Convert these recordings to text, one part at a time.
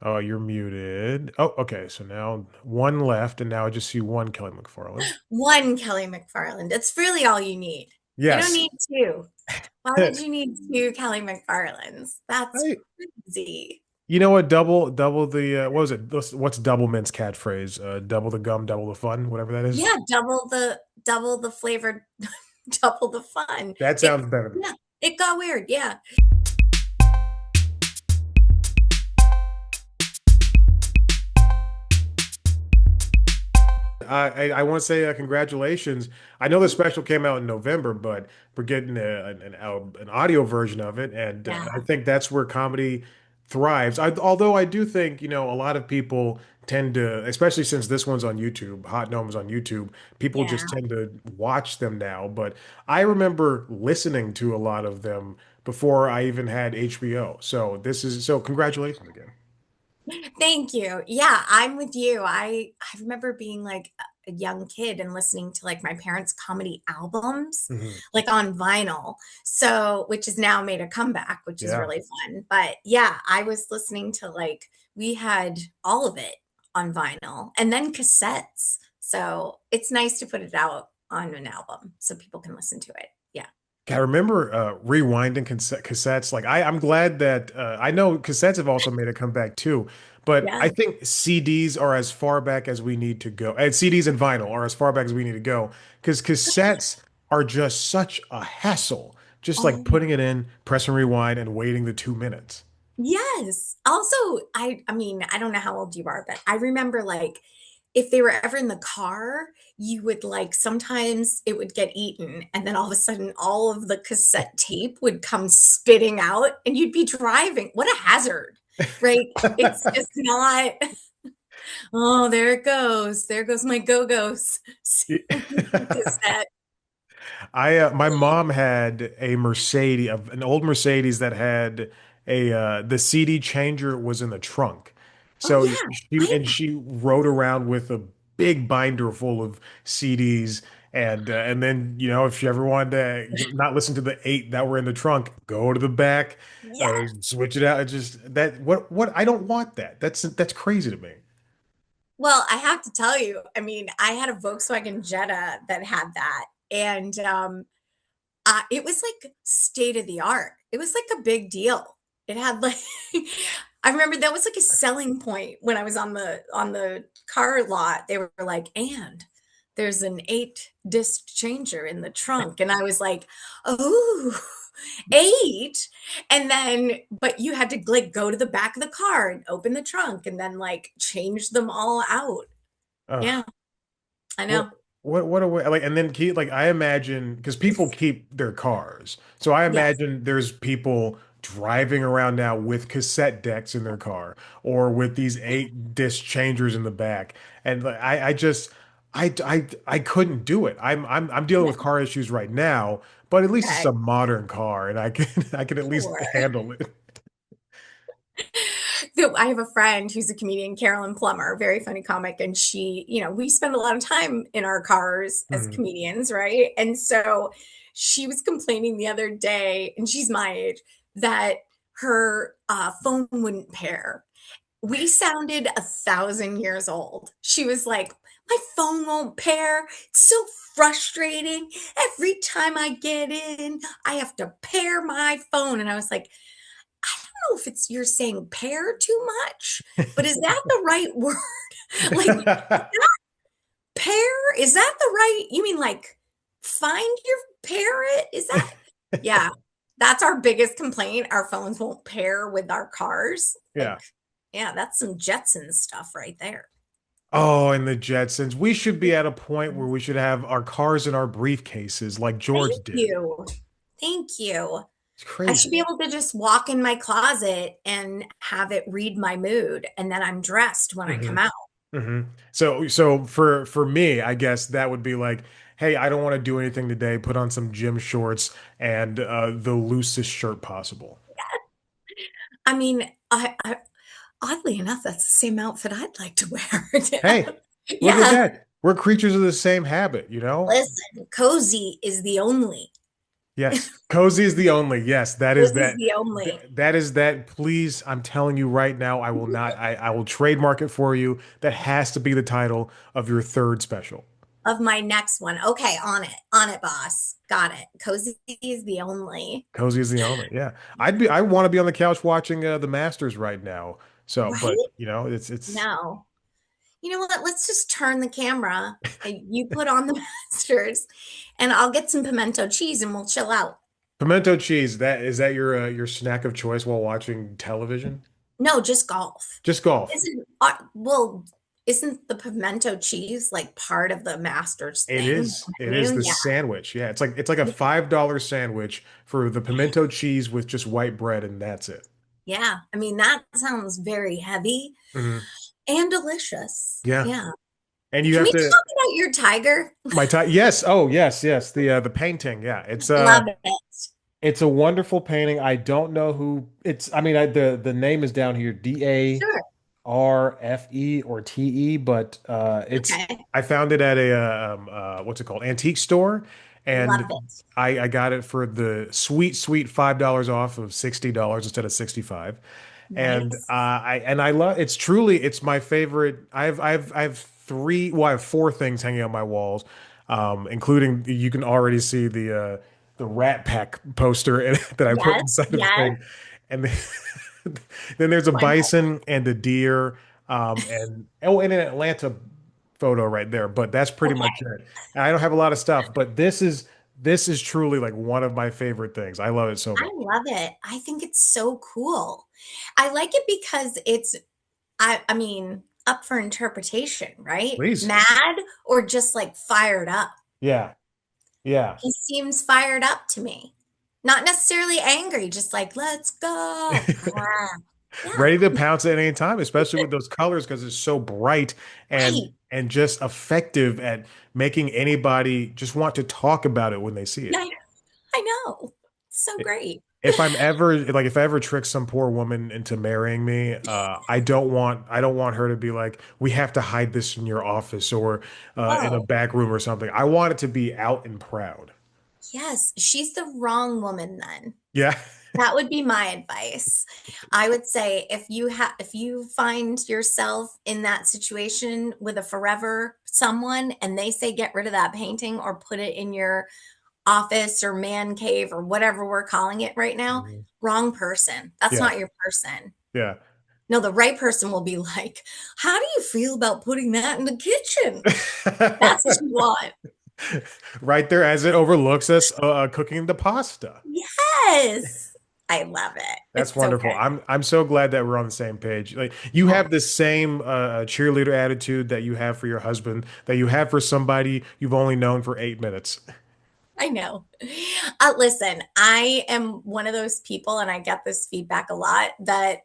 Oh, you're muted. Oh, okay. So now one left, and now I just see one Kelly McFarland. One Kelly MacFarland. That's really all you need. You don't Yes. need two. Why would you need two Kelly MacFarlands? That's I, crazy. you know what? Double the what was it? What's Double Mint's catchphrase? Double the gum, double the fun, whatever that is. Yeah, double the flavored, double the fun. That It sounds better. yeah, it got weird. Yeah. I want to say congratulations. I know the special came out in November, but we're getting an audio version of it, and I Yeah. think that's where comedy thrives. Although I do think, a lot of people tend to, especially since this one's on YouTube, Hot Gnome's on YouTube, people Yeah. just tend to watch them now. But I remember listening to a lot of them before I even had HBO. So congratulations again. Thank you. Yeah, I'm with you. I remember being like a young kid and listening to like my parents' comedy albums, Mhm. like on vinyl. So, which has now made a comeback, which is Yeah. really fun. But yeah, I was listening to like we had all of it on vinyl and then cassettes. So, it's nice to put it out on an album so people can listen to it. Yeah. I remember rewinding cassettes. Like I'm glad that I know cassettes have also made a comeback too, but Yeah. I think CDs are as far back as we need to go. And CDs and vinyl are as far back as we need to go because cassettes are just such a hassle. Just like Oh, putting it in, press and rewind, and waiting the 2 minutes. yes. Also, I mean, I don't know how old you are, but I remember like if they were ever in the car, you would like sometimes it would get eaten and then all of a sudden all of the cassette tape would come spitting out and you'd be driving. What a hazard, right? It's just not, oh, there it goes. There goes my go-go's cassette. My mom had a Mercedes, an old Mercedes that had the CD changer was in the trunk. Oh So yeah. she rode around with a big binder full of CDs, and then if you ever wanted to not listen to the eight that were in the trunk, go to the back, Yeah. switch it out. It just that what I don't want that. That's crazy to me. Well, I have to tell you, I mean, I had a Volkswagen Jetta that had that, and it was like state of the art. It was like a big deal. It had like, I remember that was like a selling point when I was on the car lot. They were like, and there's an 8 disc changer in the trunk, and I was like, oh. 8 and then but you had to like go to the back of the car and open the trunk and then like change them all out. Ugh. Yeah, I What know. what a way like and then keep like I imagine because people keep their cars. So I Yes. imagine there's people driving around now with cassette decks in their car or with these 8 disc changers in the back. And like, I just I couldn't do it. I'm dealing with car issues right now, but at least it's Okay, a modern car and I can I can at least sure. handle it. So I have a friend who's a comedian, Carolyn Plummer, very funny comic, and she, we spend a lot of time in our cars as Mhm. comedians, right? And so she was complaining the other day, and she's my age, that her phone wouldn't pair. We sounded 1,000 years old. She was like, my phone won't pair. It's so frustrating. Every time I get in, I have to pair my phone. And I was like, I don't know if it's you're saying pair too much, but is that the right word? Like, pair? Is that the right? You mean like find your parrot? Is that? Yeah, that's our biggest complaint. Our phones won't pair with our cars. Yeah. Like, yeah, that's some Jetsons stuff right there. Oh, and the Jetsons. We should be at a point where we should have our cars in our briefcases like George Thank did. you. Thank you. It's I should crazy. be able to just walk in my closet and have it read my mood, and then I'm dressed when I hmm come out. hmm So for me, I guess that would be like, hey, I don't want to do anything today. Put on some gym shorts and the loosest shirt possible. I mean, oddly enough, that's the same outfit I'd like to wear. Hey, look at Yeah. that. We're creatures of the same habit, you know? Listen, cozy is the only. Yes. Cozy is the only. Yes, that is This is that. the only That is that. Please, I'm telling you right now, I will not. I will trademark it for you. That has to be the title of your third special. of my next one. Okay, on it, boss. Got it. Cozy is the only. Cozy is the only. Yeah, I'd be. I want to be on the couch watching the Masters right now. So, but Right? it's No. You know what? Let's just turn the camera and you put on the masters and I'll get some pimento cheese and we'll chill out. pimento cheese. That is that your snack of choice while watching television? No, just golf. Just golf. Well, isn't the pimento cheese like part of the masters It thing? is. It is Menu? the Yeah. sandwich. Yeah, it's like a Yeah. $5 sandwich for the pimento cheese with just white bread, and that's it. Yeah. I mean, that sounds very heavy Hmm. and delicious. Yeah. Yeah. And you Can have we to talk about your tiger? my time. Yes. Oh, yes, yes. The painting. Yeah. Love it. It's a wonderful painting. I don't know who it's. I mean, the name is down here, Sure. DARFE or TE, but it's Okay. I found it at a what's it called? Antique store, Love and it. I got it for the sweet $5 off of $60 instead of 65. And Nice. I love it's my favorite. I have three, well, I have four things hanging on my walls, including you can already see the Rat Pack poster that I put Yes. inside of the Yes. thing. And then, then there's a Why not? bison and a deer, and an Atlanta photo right there. But that's pretty much Okay. it. And I don't have a lot of stuff, but this is truly like one of my favorite things. I love it so I much. love it. I think it's so cool. I like it because I mean, up for interpretation, right? Please. Mad or just like fired up. Yeah. Yeah. He seems fired up to me. Not necessarily angry, just like, let's go. Ah, yeah, Ready to pounce at any time, especially with those colors because it's so bright right. and just effective at making anybody just want to talk about it when they see Yeah, it. I know. So great. If I ever trick some poor woman into marrying me, I don't want her to be like, we have to hide this in your office or in a Oh, back room or something. I want it to be out and proud. yes. She's the wrong woman then. Yeah. That would be my advice. I would say if you find yourself in that situation with a forever someone and they say get rid of that painting or put it in your office or man cave or whatever we're calling it right now, Mhm. wrong person. That's Yeah. not your person. Yeah. No, the right person will be like, "How do you feel about putting that in the kitchen?" That's what you want. Right there as it overlooks us cooking the pasta. Yes. I love it. That's It's so wonderful. good. I'm so glad that we're on the same page. Like you Oh, have the same cheerleader attitude that you have for your husband, that you have for somebody you've only known for 8 minutes. I know. Listen, I am one of those people, and I get this feedback a lot that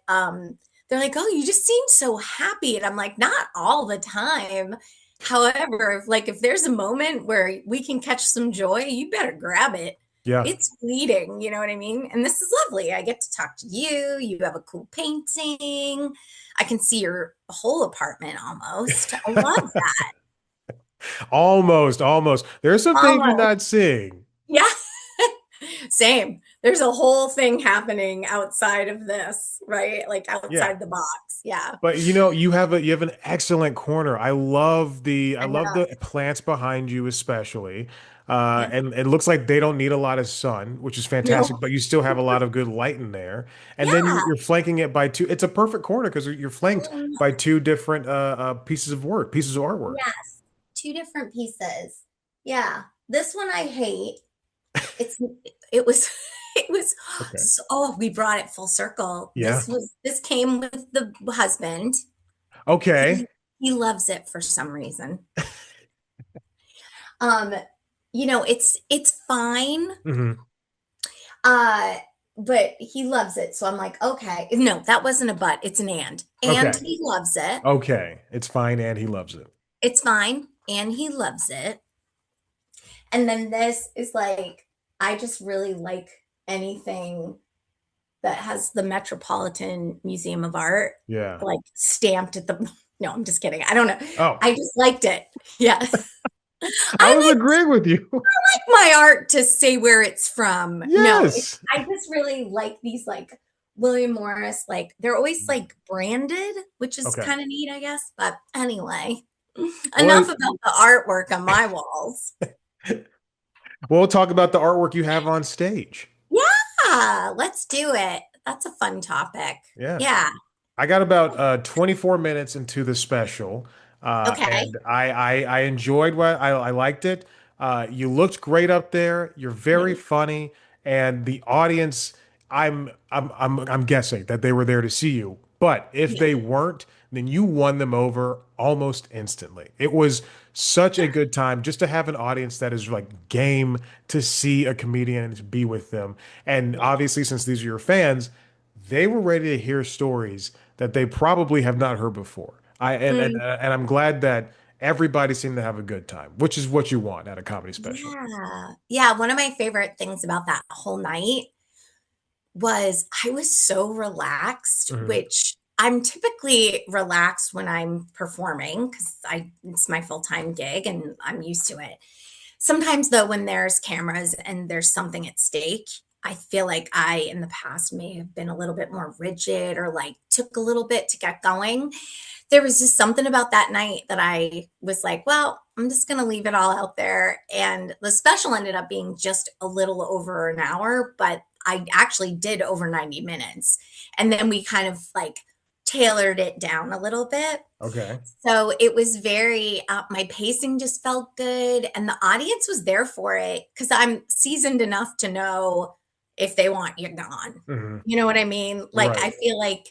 they're like, "Oh, you just seem so happy," and I'm like, "Not all the time." However, like if there's a moment where we can catch some joy, you better grab it. Yeah. It's fleeting, you know what I mean? And this is lovely. I get to talk to you. You have a cool painting. I can see your whole apartment almost. I love that. Almost, almost. There are some things you're Almost. not seeing. Yeah. Same. There's a whole thing happening outside of this, right? Like Yeah. outside the box. Yeah. But you have an excellent corner. I I love know. the plants behind you especially. Yeah. And it looks like they don't need a lot of sun, which is fantastic, No. but you still have a lot of good light in there. And then Yeah. you're flanking it by two. It's a perfect corner because you're flanked Mm, by two different pieces of artwork. yes. Two different pieces. Yeah. This one I hate. It's it was it was Okay. so, oh, we brought it full circle. Yeah. This came with the husband. Okay. He loves it for some reason. Um, it's fine. Hmm. Uh, but he loves it. So I'm like, okay. No, that wasn't a but. It's an and. And Okay. he loves it. Okay. It's fine, and he loves it. It's fine. And he loves it. And then this is like, I just really like anything that has the Metropolitan Museum of Art Yeah. like stamped at the. No, I'm just kidding. I don't know. Oh. I just liked it. Yeah. I I was like agreeing with you. my art to say where it's from. No, Yes. I just really like these like William Morris, like they're always like branded, which is Okay. kind of neat, I guess. But anyway, Well, enough about the artwork on my walls. we'll talk about the artwork you have on stage. Yeah, let's do it. That's a fun topic. Yeah. Yeah. I got about 24 minutes into the special, Okay. and I enjoyed I liked it. You looked great up there. You're very Thanks. funny, and the audience. I'm guessing that they were there to see you, but if Yeah. they weren't, then you won them over almost instantly. It was such a good time just to have an audience that is like game to see a comedian and to be with them. And Yeah. obviously, since these are your fans, they were ready to hear stories that they probably have not heard before. And I'm glad that everybody seemed to have a good time, which is what you want at a comedy special. Yeah. Yeah. One of my favorite things about that whole night was I was so relaxed, Hmm. which I'm typically relaxed when I'm performing because I it's my full-time gig and I'm used to it. Sometimes though, when there's cameras and there's something at stake, I feel like I in the past may have been a little bit more rigid or like took a little bit to get going. There was just something about that night that I was like, well, I'm just going to leave it all out there. And the special ended up being just a little over an hour, but I actually did over 90 minutes. And then we kind of like tailored it down a little bit. Okay. So it was very, my pacing just felt good. And the audience was there for it because I'm seasoned enough to know if they want you gone. Hmm. You know what I mean? Like, Right. I feel like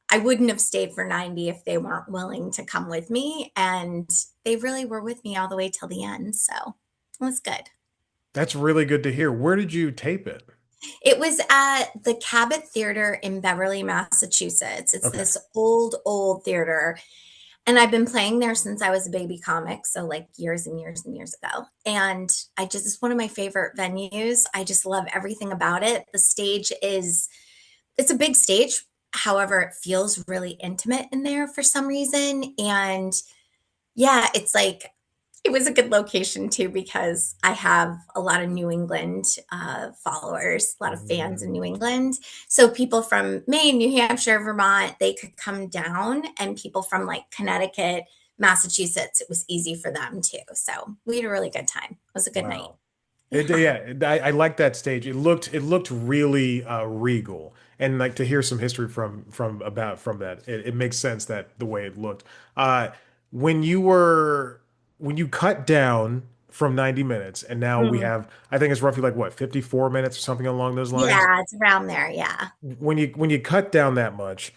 I wouldn't have stayed for 90 if they weren't willing to come with me. And they really were with me all the way till the end. So it was good. That's really good to hear. Where did you tape it? It was at the Cabot Theater in Beverly, Massachusetts. It's Okay. this old, old theater. And I've been playing there since I was a baby comic, so like years and years and years ago. And I just, it's one of my favorite venues. I just love everything about it. The stage is, it's a big stage. However, it feels really intimate in there for some reason. And yeah, it's like it was a good location too because I have a lot of New England followers, a lot of fans in Mm. New England. So people from Maine, New Hampshire, Vermont, they could come down, and people from like Connecticut, Massachusetts, it was easy for them too. So we had a really good time. It was a good night. Wow. Yeah. Yeah, I like that stage. It looked really regal, and like to hear some history from that, it makes sense that the way it looked. Uh, when you were when you cut down from 90 minutes, and now we Mm. have, I think it's roughly like what, 54 minutes or something along those lines. Yeah, it's around there. Yeah. When you cut down that much,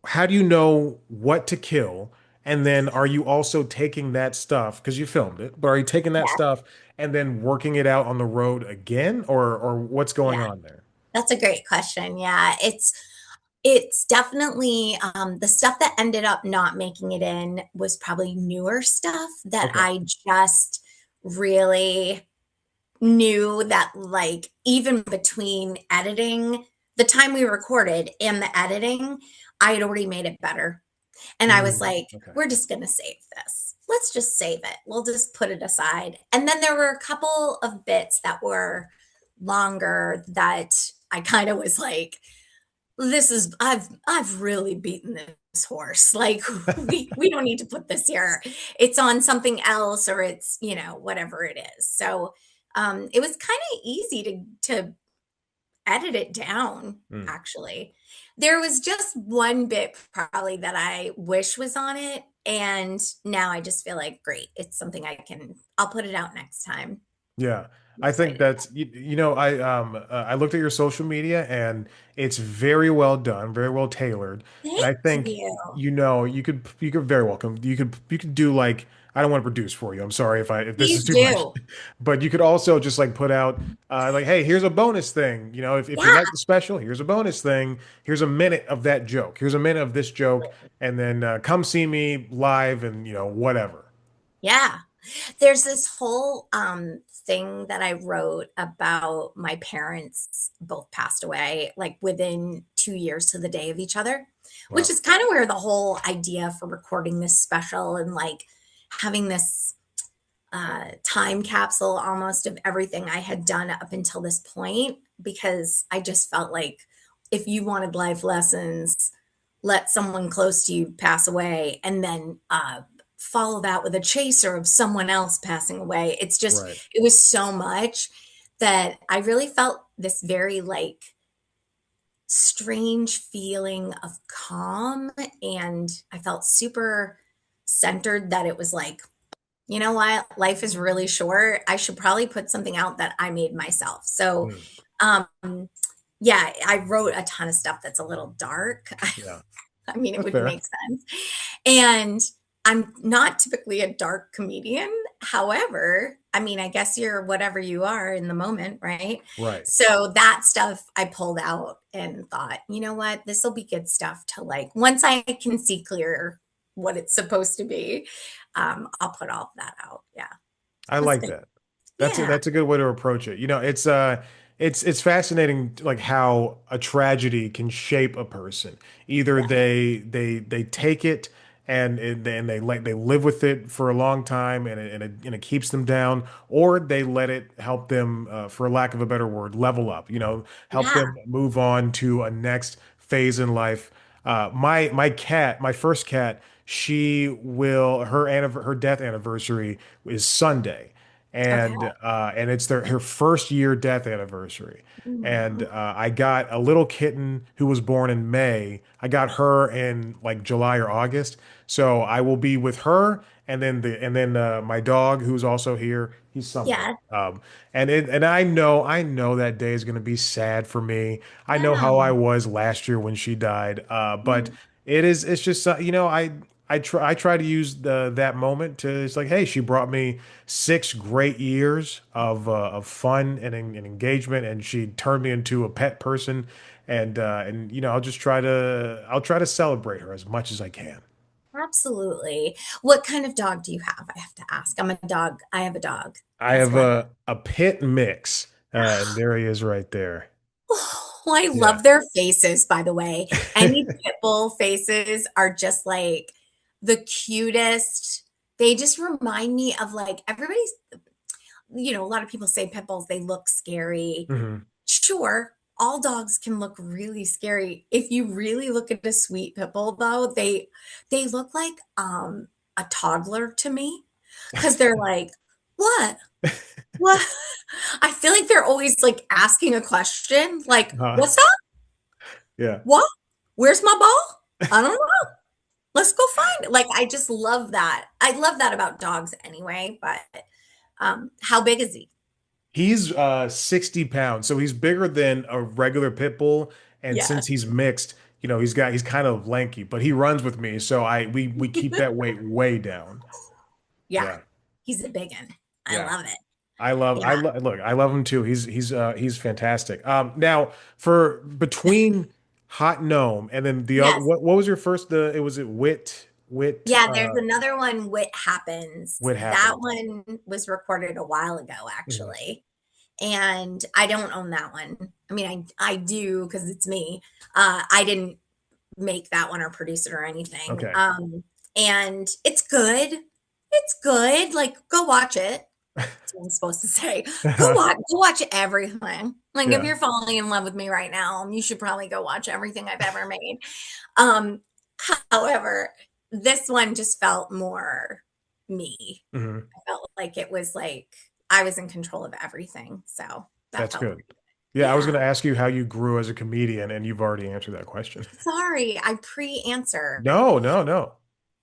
how do you know what to kill? And then are you also taking that stuff because you filmed it, but are you taking that Yeah. stuff and then working it out on the road again, or what's going Yeah. on there? That's a great question. Yeah. It's definitely the stuff that ended up not making it in was probably newer stuff that Okay. I just really knew that, like, even between editing, the time we recorded and the editing, I had already made it better. And I was Mm, like, okay. we're just going to save this. Let's just save it. We'll just put it aside. And then there were a couple of bits that were longer that I kind of was like, this is I've really beaten this horse. Like we don't need to put this here. It's on something else or it's, whatever it is. So it was kind of easy to edit it down Mm. actually. There was just one bit probably that I wish was on it and now I just feel like great. It's something I'll put it out next time. Yeah, I'm I think excited. that's I looked at your social media and it's very well done, very well tailored, and Thank I think you. you could very welcome you could do like, I don't want to produce for you. I'm sorry if this is Please too much, do. but you could also just like put out like, hey, here's a bonus thing. If you Yeah. like the special, here's a bonus thing. Here's a minute of that joke. Here's a minute of this joke, and then come see me live and whatever. Yeah. There's this whole thing that I wrote about my parents both passed away like within 2 years to the day of each other, which Wow. is kind of where the whole idea for recording this special and like having this time capsule almost of everything I had done up until this point, because I just felt like if you wanted life lessons, let someone close to you pass away and then follow that with a chaser of someone else passing away. It's just, Right. it was so much that I really felt this very like strange feeling of calm. And I felt super centered that it was like, you know what? Life is really short. I should probably put something out that I made myself. So, Mm. um, yeah, I wrote a ton of stuff that's a little dark. Yeah. I mean, it That's wouldn't fair. make sense. And I'm not typically a dark comedian. However, I mean, I guess you're whatever you are in the moment, right? Right. So that stuff I pulled out and thought, you know what? This will be good stuff to like, once I can see clear what it's supposed to be, I'll put all of that out. Yeah. I That's like good. that. Yeah. That's a good way to approach it. It's fascinating like how a tragedy can shape a person. Either Yeah. they take it and they live with it for a long time and it keeps them down, or they let it help them, for lack of a better word, level up. Help Yeah. them move on to a next phase in life. My first cat, her death anniversary is Sunday, Okay. and it's her first year death anniversary. And Mm. I got a little kitten who was born in May. I got her in like July or August. So I will be with her, and then my dog who's also here. He's somewhere. Yeah. And I know that day is going to be sad for me. I know Yeah. how I was last year when she died. But Mm. it's just I try to use that moment to, it's like, hey, she brought me 6 great years of fun and engagement, and she turned me into a pet person, and I'll try to celebrate her as much as I can. Absolutely. What kind of dog do you have? I have to ask. I have a dog I as have well. a pit mix, and there he is right there. Oh, I Yeah. love their faces, by the way. Any pit bull faces are just like the cutest. They just remind me of like everybody's, a lot of people say pit bulls, they look scary. Hmm. Sure, all dogs can look really scary. If you really look at a sweet pit bull, though, they look like a toddler to me because they're like, what? What? I feel like they're always like asking a question, like, Uh, what's up? yeah. What? Where's my ball? I don't know. Let's go find it. Like, I just love that. I love that about dogs anyway, but how big is he? He's 60 pounds, so he's bigger than a regular pit bull. And Yeah. since he's mixed, he's kind of lanky, but he runs with me, so we keep that weight way down. Yeah. Yeah. He's a big one. I Yeah. love it. I Yeah. love look, I love him too. He's fantastic. Now for between Hot Gnome and then the other, Yes. what was your first, it was it Yeah, there's another one, Wit Happens. Wit That happens. one was recorded a while ago, Mhm. actually. And I don't own that one. I mean, I do because it's me. I didn't make that one or produce it or anything. Okay. And it's good. It's good. Like, go watch it. That's what I'm supposed to say. Go watch everything. Like, if Yeah. you're falling in love with me right now, you should probably go watch everything I've ever made. Um, However, this one just felt more me. Hmm. I felt like it was like I was in control of everything. So that That's felt good. pretty good. Yeah, I was going Yeah. to ask you how you grew as a comedian, and you've already answered that question. Sorry, I pre-answered. No, no, no.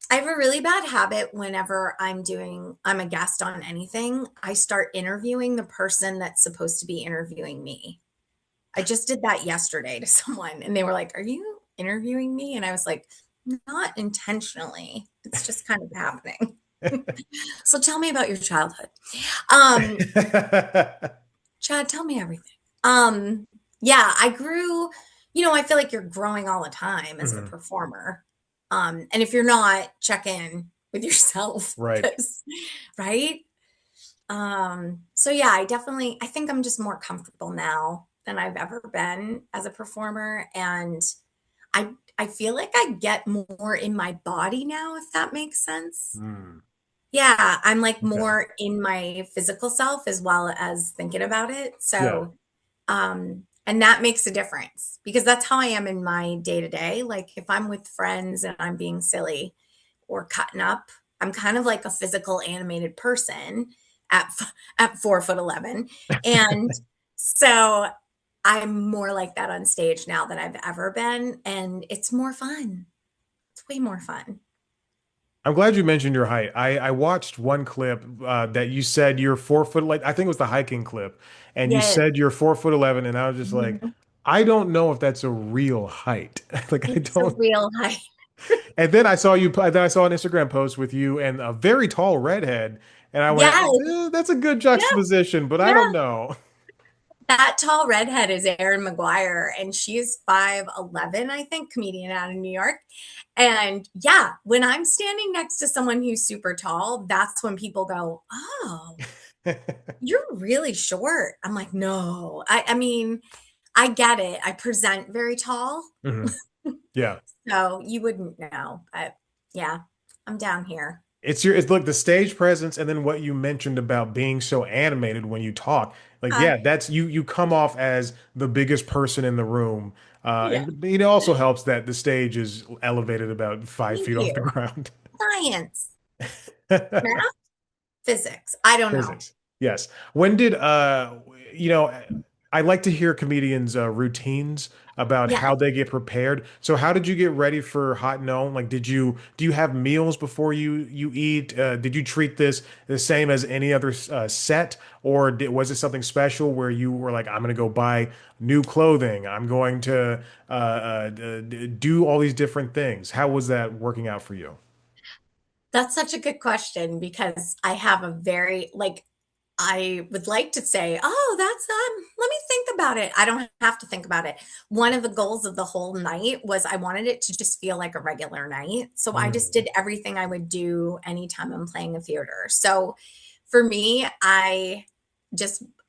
I have a really bad habit whenever I'm a guest on anything, I start interviewing the person that's supposed to be interviewing me. I just did that yesterday to someone and they were like, "Are you interviewing me?" And I was like, "Not intentionally. It's just kind of happening." So tell me about your childhood. Um, Chad, tell me everything. Yeah, I grew, I feel like you're growing all the time as a Mhm. performer. And if you're not, check in with yourself Right. because, right? So yeah, I think I'm just more comfortable now than I've ever been as a performer. And I feel like I get more in my body now, if that makes sense. Mm. Yeah, I'm like Okay. more in my physical self as well as thinking about it. Yeah. So, and that makes a difference because that's how I am in my day to day. Like if I'm with friends and I'm being silly or cutting up, I'm kind of like a physical animated person at 4'11". And so I'm more like that on stage now than I've ever been, and it's more fun. It's way more fun. I'm glad you mentioned your height. I watched one clip that you said you're 4 foot, like I think it was the hiking clip, and you Yes. said you're 4'11", and I was just like, Mhm. I don't know if that's a real height. Like I It's a don't. real high. And then I saw you. Then I saw an Instagram post with you and a very tall redhead, and I went, Yes. That's a good Yeah. juxtaposition, but I Yeah. don't know." That tall redhead is Erin McGuire, and she's 5'11", I think, comedian out of New York. And yeah, when I'm standing next to someone who's super tall, that's when people go, "Oh, you're really short." I'm like, "No." I mean, I get it. I present very tall, Mhm. Yeah. so you wouldn't know. But yeah, I'm down here. It's look, the stage presence and then what you mentioned about being so animated when you talk. Like, Uh, yeah, that's you come off as the biggest person in the room. yeah. And it also helps that the stage is elevated about five Thank feet off the you. ground. Science, math, physics. I don't know. Physics. Yes. When did you know, I like to hear comedians routines about Yeah. how they get prepared. So how did you get ready for Hot Gnome? Like do you have meals before you eat? Did you treat this the same as any other set or was it something special where you were like I'm going to go buy new clothing. I'm going to do all these different things. How was that working out for you? That's such a good question because I have a very like I would like to say, "Oh, that's let me think about it." I don't have to think about it. One of the goals of the whole night was I wanted it to just feel like a regular night. So I just Mm. did everything I would do anytime I'm playing a theater. So for me, I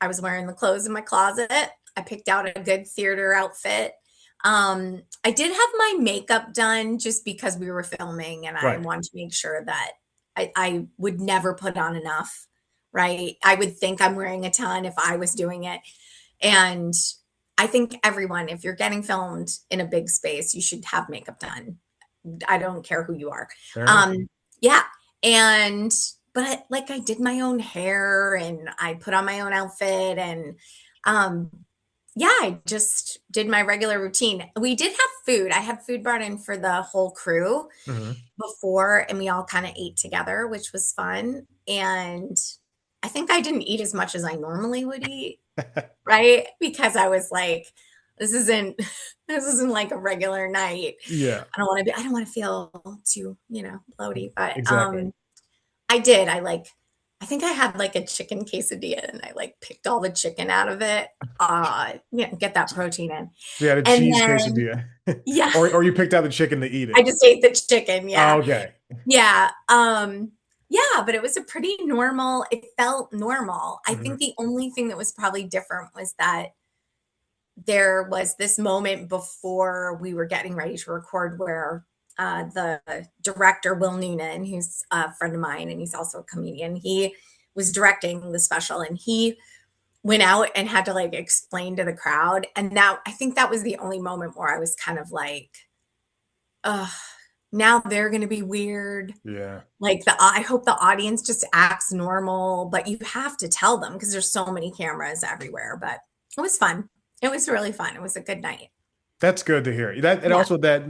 was wearing the clothes in my closet. I picked out a good theater outfit. I did have my makeup done just because we were filming and I Right. wanted to make sure that I would never put on enough, right? I would think I'm wearing a ton if I was doing it. And I think everyone, if you're getting filmed in a big space, you should have makeup done. I don't care who you are. Fair enough. Um, yeah. And but like I did my own hair and I put on my own outfit and um yeah, I just did my regular routine. We did have food. I had food brought in for the whole crew Mhm. before, and we all kind of ate together, which was fun. And I think I didn't eat as much as I normally would eat, right? Because I was like, this isn't this isn't like a regular night. Yeah, I don't want to feel too, bloaty. But exactly. I did. I think I had like a chicken quesadilla and I like picked all the chicken out of it. Get that protein in. So you had a And cheese then quesadilla, yeah, or you picked out the chicken to eat I it. just ate the chicken. Oh, Yeah. okay. Yeah. Yeah, but it was a pretty normal, it felt normal. I think Mhm. the only thing that was probably different was that there was this moment before we were getting ready to record where the director, Will Noonan, who's a friend of mine and he's also a comedian, he was directing the special and he went out and had to like explain to the crowd. And that I think that was the only moment where I was kind of like, ugh, now they're going to be weird. Yeah, Like I hope the audience just acts normal, but you have to tell them because there's so many cameras everywhere. But it was fun. It was really fun. It was a good night. that's good to hear. That and Yeah. also that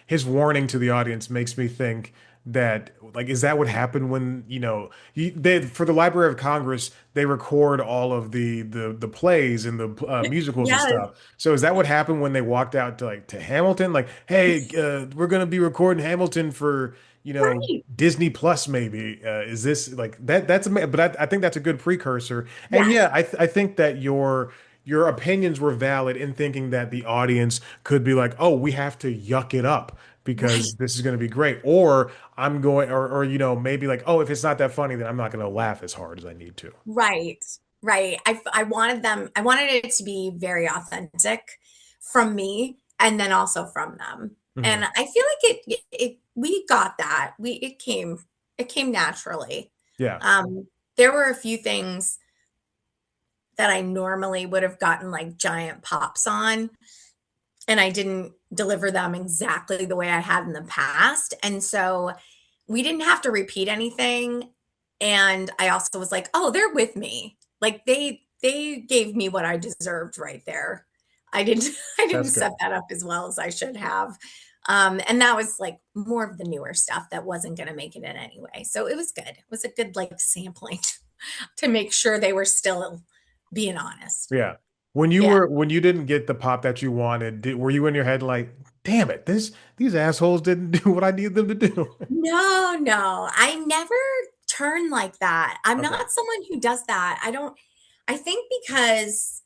his warning to the audience makes me think that like is that what happened when for the Library of Congress they record all of the plays and the musicals and Yes. stuff. So is that what happened when they walked out to Hamilton? Like, hey, we're gonna be recording Hamilton for Right. Disney Plus maybe. Is this like that? But I think that's a good precursor. And Yes. yeah, I think that your opinions were valid in thinking that the audience could be like, oh, we have to yuck it up Right. because this is going to be great. Or I'm going, or maybe like, oh, if it's not that funny, then I'm not going to laugh as hard as I need to. Right. Right. I wanted it to be very authentic from me and then also from them. And Mhm. I feel like we got that. It came. It came naturally. Yeah. There were a few things that I normally would have gotten like giant pops on, and I didn't deliver them exactly the way I had in the past. And so we didn't have to repeat anything. And I also was like, oh, they're with me. Like they gave me what I deserved right there. I didn't I didn't That's set good. that up as well as I should have. And that was like more of the newer stuff that wasn't going to make it in anyway. So it was good. It was a good like sampling to make sure they were still being honest. Yeah. Yeah. When you didn't get the pop that you wanted, were you in your head like, damn it, these assholes didn't do what I needed them to do? No, no. I never turn like that. I'm Okay. not someone who does that. I think because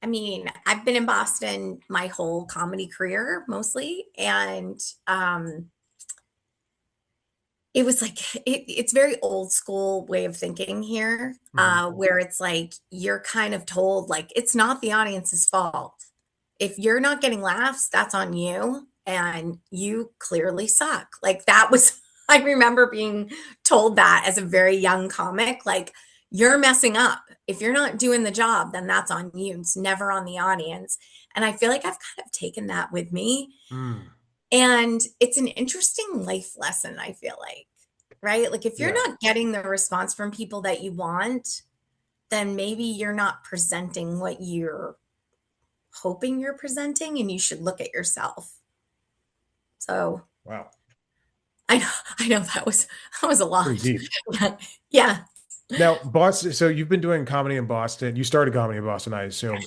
I mean, I've been in Boston my whole comedy career mostly, and it was like it's very old school way of thinking here, Hmm. where it's like you're kind of told like it's not the audience's fault. If you're not getting laughs, that's on you, and you clearly suck. Like that was I remember being told that as a very young comic, like you're messing up. If you're not doing the job, then that's on you. It's never on the audience. And I feel like I've kind of taken that with me. Mm. And it's an interesting life lesson, I feel like, right? Like if you're Yeah. not getting the response from people that you want, then maybe you're not presenting what you're hoping you're presenting, and you should look at yourself. So Wow. I know, I know that was a Pretty lot. deep. Yeah. Now, Boston, so you've been doing comedy in Boston. You started comedy in Boston, I assume.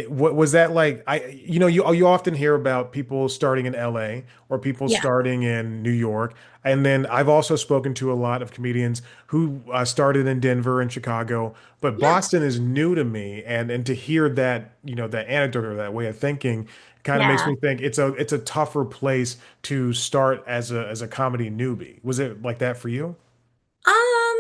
What was that like? You often hear about people starting in LA or people Yeah. starting in New York. And then I've also spoken to a lot of comedians who started in Denver and Chicago, but Yeah. Boston is new to me. And to hear that, that anecdote or that way of thinking kind of makes Yeah. me think it's a tougher place to start as a comedy newbie. Was it like that for you? Um,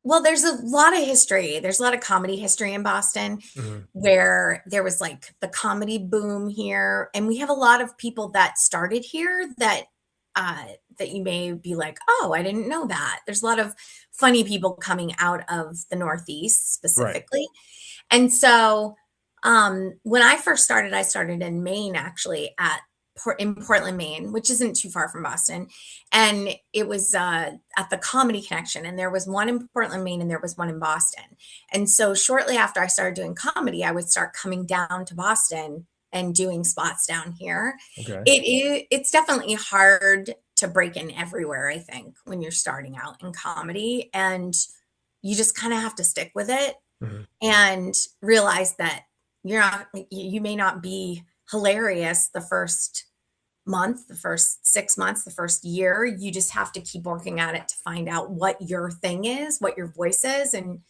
well, there's a lot of history. There's a lot of comedy history in Boston Hmm. where there was like the comedy boom here. And we have a lot of people that started here uh that you may be like, oh, I didn't know that. There's a lot of funny people coming out of the Northeast Right. specifically. And so when I started in Maine actually in Portland, Maine, which isn't too far from Boston. And it was at the Comedy Connection. And there was one in Portland, Maine, and there was one in Boston. And so shortly after I started doing comedy, I would start coming down to Boston and doing spots down here. Okay. It's definitely hard to break in everywhere, I think, when you're starting out in comedy. And you just kind of have to stick with it Hmm. and realize that you may not be hilarious the first month, the first 6 months, the first year. You just have to keep working at it to find out what your thing is, what your voice is. And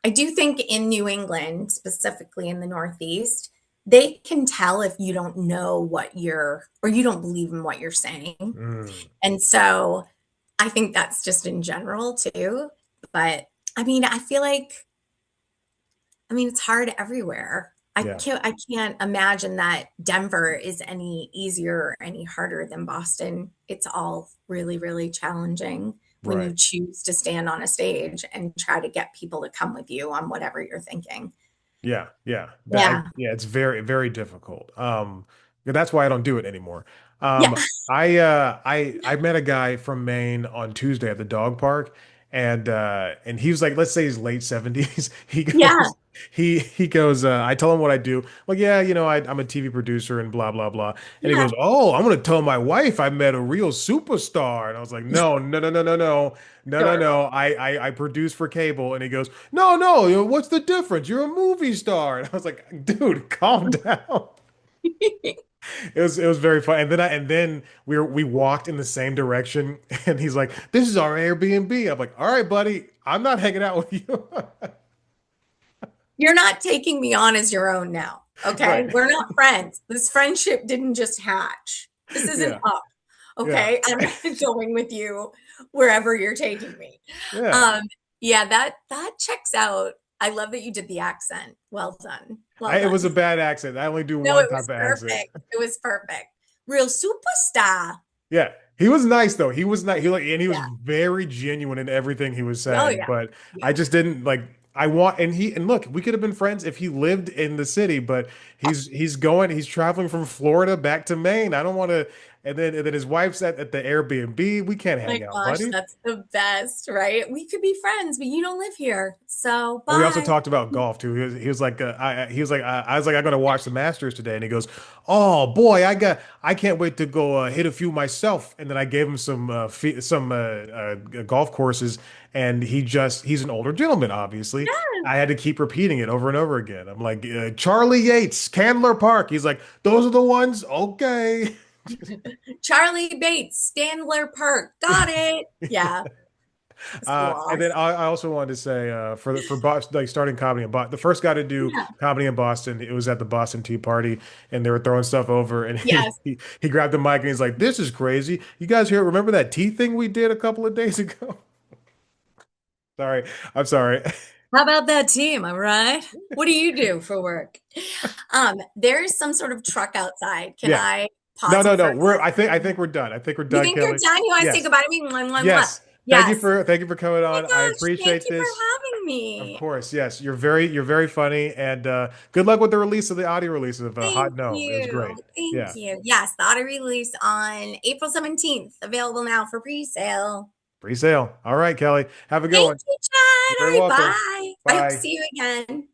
I do think in New England, specifically in the Northeast, they can tell if you don't know what you're or you don't believe in what you're saying. Mm. And so I think that's just in general too. But I mean, I mean, it's hard everywhere. Yeah. I can't imagine that Denver is any easier or any harder than Boston. It's all really, really challenging when you Right. choose to stand on a stage and try to get people to come with you on whatever you're thinking. Yeah. Yeah. Yeah. Yeah, it's very, very difficult. Yeah, that's why I don't do it anymore. Yeah. I met a guy from Maine on Tuesday at the dog park, and he was like, let's say he's late 70s. Yeah. He goes, I tell him what I do. Like, yeah, I'm a TV producer and blah blah blah. And he Yeah. goes, oh, I'm gonna tell my wife I met a real superstar. And I was like, no, no, no, no, no, no. No, no, Adorable. no. I produce for cable. And he goes, no, no. What's the difference? You're a movie star. And I was like, dude, calm down. It was very fun. And then we walked in the same direction. And he's like, this is our Airbnb. I'm like, all right, buddy. I'm not hanging out with you. You're not taking me on as your own now. Okay. Right. We're not friends. This friendship didn't just hatch. This isn't Yeah. up. Yeah. Okay. I'm going with you wherever you're taking me. Yeah. Um, yeah, that checks out. I love that you did the accent. Well done. Well It done. was a bad accent. I only do No, one it type was of accent. perfect. It was perfect. Real superstar. Yeah. He was nice though. He was nice. And he was Yeah. very genuine in everything he was Oh saying. yeah. But I Yeah. just didn't like. I want and look, we could have been friends if he lived in the city, but he's traveling from Florida back to Maine. I don't want to. And then his wife's at the Airbnb. We can't My hang out, gosh, buddy. that's the best, right? We could be friends, but you don't live here. So And we also bye. talked about golf too. He was like, he was like, I was like, I'm gonna watch the Masters today, and he goes, "Oh boy, I can't wait to go hit a few myself." And then I gave him some golf courses, and he's an older gentleman, obviously. I had to keep repeating it over and over again. I'm like, Charlie Yates, Candler Park. He's like, those are the ones. Okay. Charlie Bates, Standler Park. Got it. Yeah. And then Sloth. I also wanted to say for Boston, like starting comedy in Boston, the first guy to do Yeah. comedy in Boston, it was at the Boston Tea Party, and they were throwing stuff over, and Yes. he grabbed the mic and he's like, "This is crazy! You guys here remember that tea thing we did a couple of days ago?" Sorry, I'm sorry. How about that team? All right. What do you do for work? There's some sort of truck outside. Can Yeah, I no, pause no, you for no. a I second? think we're done. I think we're You done, think you're Kelly. done? You want to say Yes, goodbye to me? Mwah, mwah, mwah. yes. Yes. Thank you for coming Oh on. I my gosh. Thank appreciate you for this. having Of me. course, yes. You're very funny, and good luck with the release of the audio release of Hot Thank Gnome. It was you. great. Thank Yeah, you. Yes, the auto release on April 17th, available now for pre-sale. pre-sale. All right, Kelly. Have a good Thank one. you, You're Chad. very All right, welcome. bye. I hope to Bye. see you again. Bye.